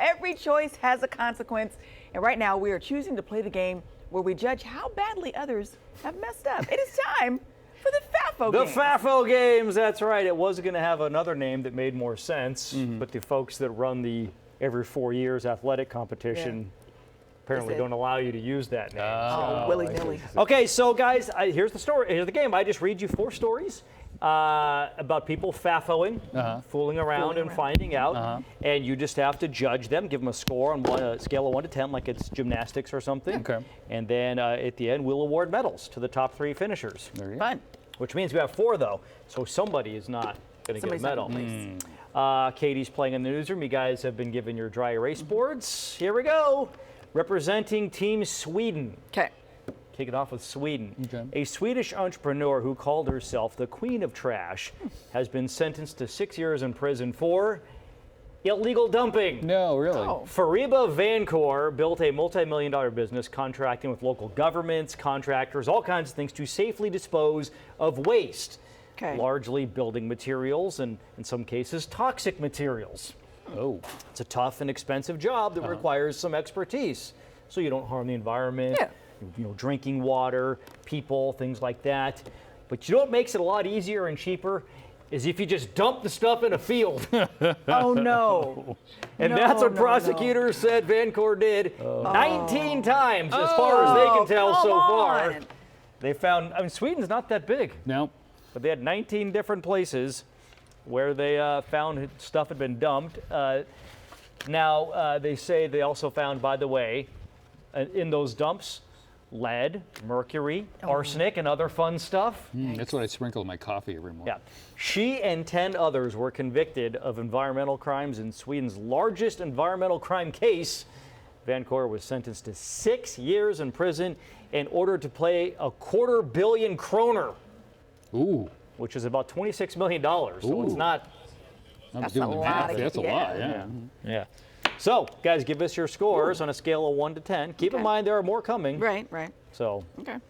every choice has a consequence. And right now, we are choosing to play the game where we judge how badly others have messed up. It is time for the FAFO Games. The FAFO Games, that's right. It was going to have another name that made more sense, but the folks that run the every 4 years athletic competition apparently don't allow you to use that name. Oh, willy-nilly. Okay, so guys, here's the story. Here's the game. I just read you 4 stories about people FAFOing, fooling around and finding out, and you just have to judge them, give them a score on a scale of 1 to 10, like it's gymnastics or something. Okay. And then at the end, we'll award medals to the top 3 finishers. There you go. Fun. Which means we have 4, though, so somebody is not going to get a medal. Katie's playing in the newsroom. You guys have been given your dry erase boards. Here we go. Representing Team Sweden. Okay. Kick it off with Sweden. Okay. A Swedish entrepreneur who called herself the Queen of Trash has been sentenced to 6 years in prison for illegal dumping. No, really? Oh. Fariba Vancour built a multi-million-dollar business contracting with local governments, contractors, all kinds of things to safely dispose of waste. Okay. Largely building materials and, in some cases, toxic materials. Oh. It's a tough and expensive job that requires some expertise, so you don't harm the environment, drinking water, people, things like that. But you know what makes it a lot easier and cheaper is if you just dump the stuff in a field. Oh, no. And that's what prosecutors said Vancour did 19 times, as far as they can tell so far. They found, I mean, Sweden's not that big. No. But they had 19 different places where they found stuff had been dumped. Now, they say they also found, by the way, in those dumps, lead, mercury, arsenic, and other fun stuff. That's what I sprinkle in my coffee every morning. Yeah. She and 10 others were convicted of environmental crimes in Sweden's largest environmental crime case. Vancour was sentenced to 6 years in prison and ordered to pay 250 million kroner. Ooh. Which is about $26 million. So it's not. I'm That's doing a the lot math. of- That's a lot, yeah. Yeah. So, guys, give us your scores on a scale of 1 to 10. Keep in mind there are more coming. Right. So, Okay. I'm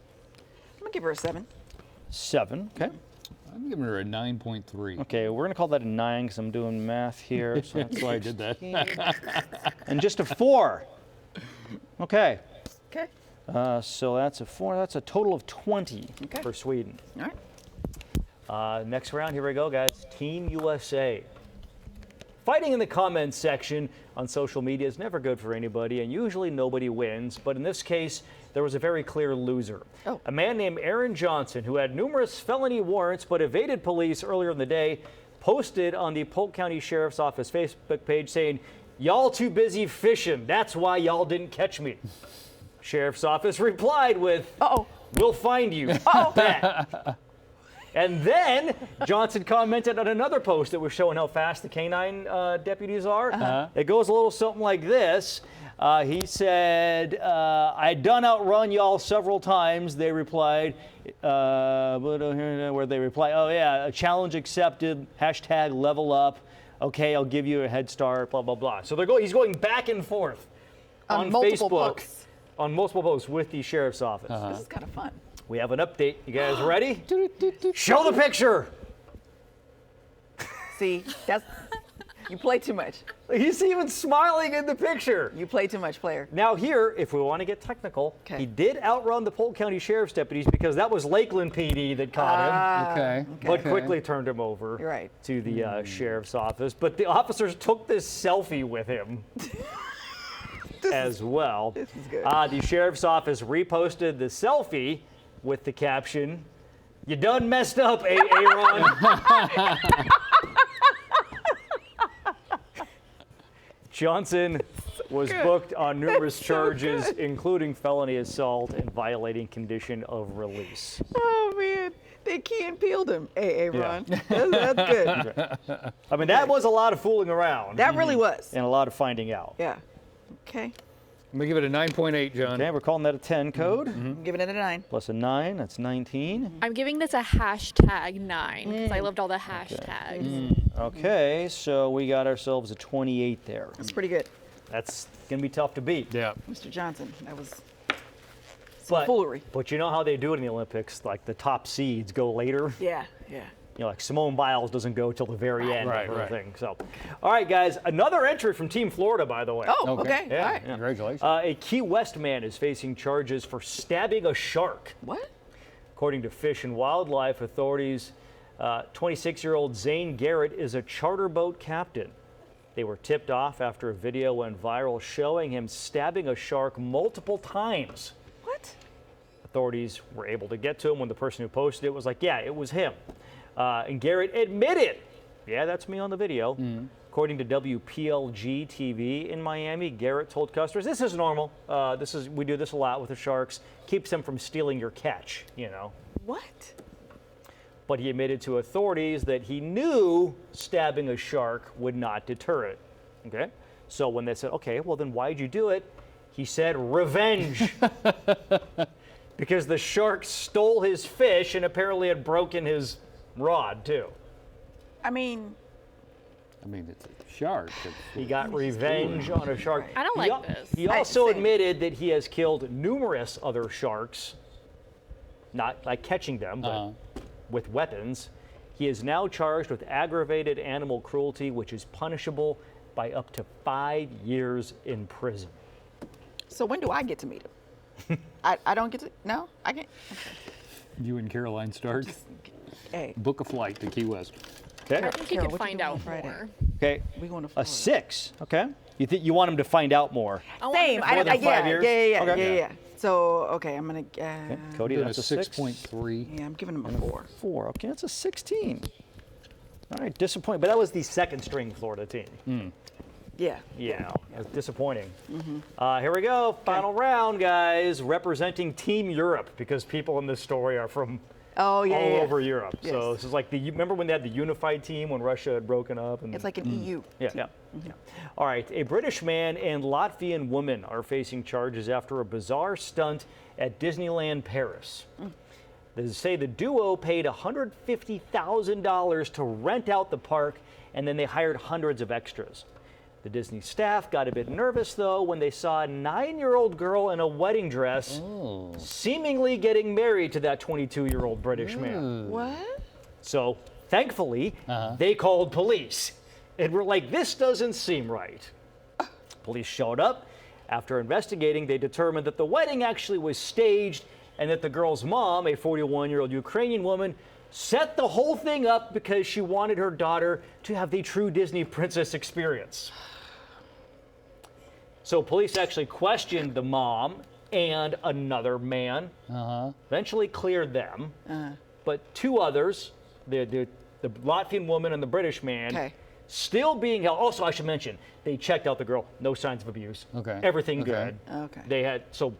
going to give her a 7. 7. Okay. I'm giving her a 9.3. Okay, we're going to call that a 9 because I'm doing math here. So That's why I did that. and just a 4. Okay. Okay. So that's a 4. That's a total of 20 for Sweden. All right. Next round, here we go, guys. Team USA. Fighting in the comments section on social media is never good for anybody, and usually nobody wins. But in this case, there was a very clear loser. Oh. A man named Aaron Johnson, who had numerous felony warrants but evaded police earlier in the day, posted on the Polk County Sheriff's Office Facebook page saying, "Y'all too busy fishing. That's why y'all didn't catch me." Sheriff's Office replied with, "We'll find you." Bet. And then Johnson commented on another post that was showing how fast the canine deputies are. It goes a little something like this. He said, "I done outrun y'all several times." They replied, where they reply, "Oh yeah, a challenge accepted, hashtag level up. Okay, I'll give you a head start, blah, blah, blah." So he's going back and forth on multiple Facebook, posts. on multiple posts with the sheriff's office. This is kind of fun. We have an update. You guys ready? Show the picture. See, you play too much. He's even smiling in the picture. You play too much, player. Now here, if we want to get technical, he did outrun the Polk County Sheriff's deputies because that was Lakeland PD that caught him, but quickly turned him over to the sheriff's office. But the officers took this selfie with him as well. This is good. The sheriff's office reposted the selfie with the caption, "You done messed up, Aaron." Johnson was booked on numerous charges, including felony assault and violating condition of release. Oh, man. They key and peeled him, Aaron. That's good. I mean, that was a lot of fooling around. That really was. And a lot of finding out. Yeah. Okay. I'm going to give it a 9.8, John. Okay, we're calling that a 10 code. I'm giving it a 9. Plus a 9, that's 19. I'm giving this a hashtag 9 because I loved all the hashtags. Okay, so we got ourselves a 28 there. That's pretty good. That's going to be tough to beat. Yeah. Mr. Johnson, that was some foolery. But you know how they do it in the Olympics? Like the top seeds go later. Yeah. like Simone Biles doesn't go till the very end Right, of her right. thing. So, all right, guys, another entry from Team Florida, by the way. Oh, Okay. okay. Yeah, All right. yeah. Congratulations. A Key West man is facing charges for stabbing a shark. What? According to Fish and Wildlife authorities, 26-year-old Zane Garrett is a charter boat captain. They were tipped off after a video went viral showing him stabbing a shark multiple times. What? Authorities were able to get to him when the person who posted it was like, yeah, it was him. And Garrett admitted, yeah, that's me on the video. According to WPLG TV in Miami, Garrett told customers, this is normal. We do this a lot with the sharks. Keeps them from stealing your catch, you know. What? But he admitted to authorities that he knew stabbing a shark would not deter it. Okay? So when they said, okay, well then why'd you do it? He said, revenge. Because the shark stole his fish and apparently had broken his rod too. I mean, it's a shark. He got revenge on a shark. I don't like this. He also Same. admitted that he has killed numerous other sharks, not like catching them, but with weapons. He is now charged with aggravated animal cruelty, which is punishable by up to 5 years in prison. so when do I get to meet him? I don't get to. No, I can't. You and Caroline Stark Hey, book a flight to Key West. I Okay. think you Carol, could what you find doing on out Friday? more. Okay. we going to A Florida. 6. Okay. You want him to find out more? I want Same. to I More don't. than 5 Yeah, years? yeah. Okay. Yeah. So okay, I'm gonna. Cody, Doing that's a a 6. 6.3. Yeah, I'm giving him a 4. 4. Okay, that's a 16. All right, disappointing. But that was the second string Florida team. Yeah. Yeah, it's disappointing. Here we go. Final round, guys. Representing Team Europe, because people in this story are from Oh yeah. all yeah. over Europe. So Yes. this is like remember when they had the unified team when Russia had broken up? And It's like an EU. yeah. All right, a British man and Latvian woman are facing charges after a bizarre stunt at Disneyland Paris. They say the duo paid $150,000 to rent out the park, and then they hired hundreds of extras. The Disney staff got a bit nervous, though, when they saw a 9-year-old girl in a wedding dress seemingly getting married to that 22-year-old British man. What? So, thankfully, they called police. And were like, this doesn't seem right. Police showed up. After investigating, they determined that the wedding actually was staged and that the girl's mom, a 41-year-old Ukrainian woman, set the whole thing up because she wanted her daughter to have the true Disney princess experience. So police actually questioned the mom and another man, eventually cleared them, but 2 others, the Latvian woman and the British man, Okay. still being held. Also, I should mention, they checked out the girl, no signs of abuse. Okay. Everything Okay. good. Okay. They had, so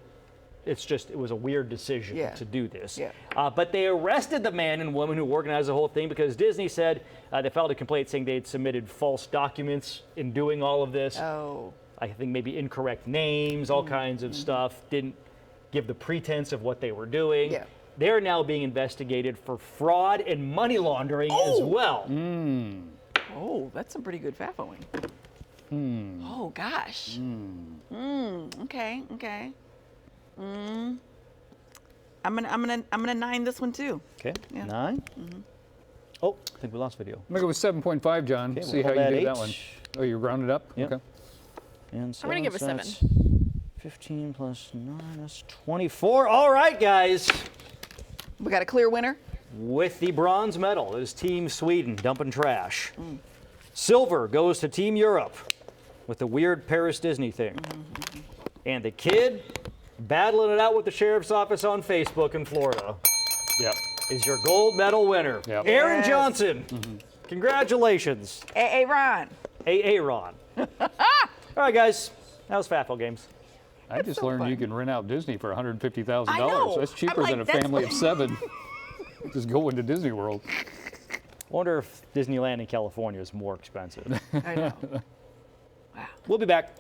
it was a weird decision Yeah. to do this. Yeah. But they arrested the man and woman who organized the whole thing because Disney said they filed a complaint saying they had submitted false documents in doing all of this. Oh. I think maybe incorrect names, all kinds of stuff, didn't give the pretense of what they were doing. Yeah. They're now being investigated for fraud and money laundering as well. Oh, that's some pretty good FAFOing. Oh gosh. Okay. Okay. I'm gonna 9 this one too. Okay, Yeah. 9. Oh, I think we lost video. I'm going to go with 7.5, John. Okay, See we'll how hold you that did that 8. one. Oh, you rounded up? Yep. Okay. And I'm gonna give a so 7. that's 15 plus 9, that's 24. All right, guys. We got a clear winner. With the bronze medal is Team Sweden dumping trash. Silver goes to Team Europe with the weird Paris Disney thing. And the kid battling it out with the sheriff's office on Facebook in Florida Yep. is your gold medal winner. Yep. Aaron Yes. Johnson. Congratulations. Hey, Ron. Aaron. All right, guys. That was FAFO Games. I just so learned you fun. can rent out Disney for $150,000. I know. That's I'm cheaper like, than a that's family what- of 7. Just going to Disney World. Wonder if Disneyland in California is more expensive. I know. We'll be back.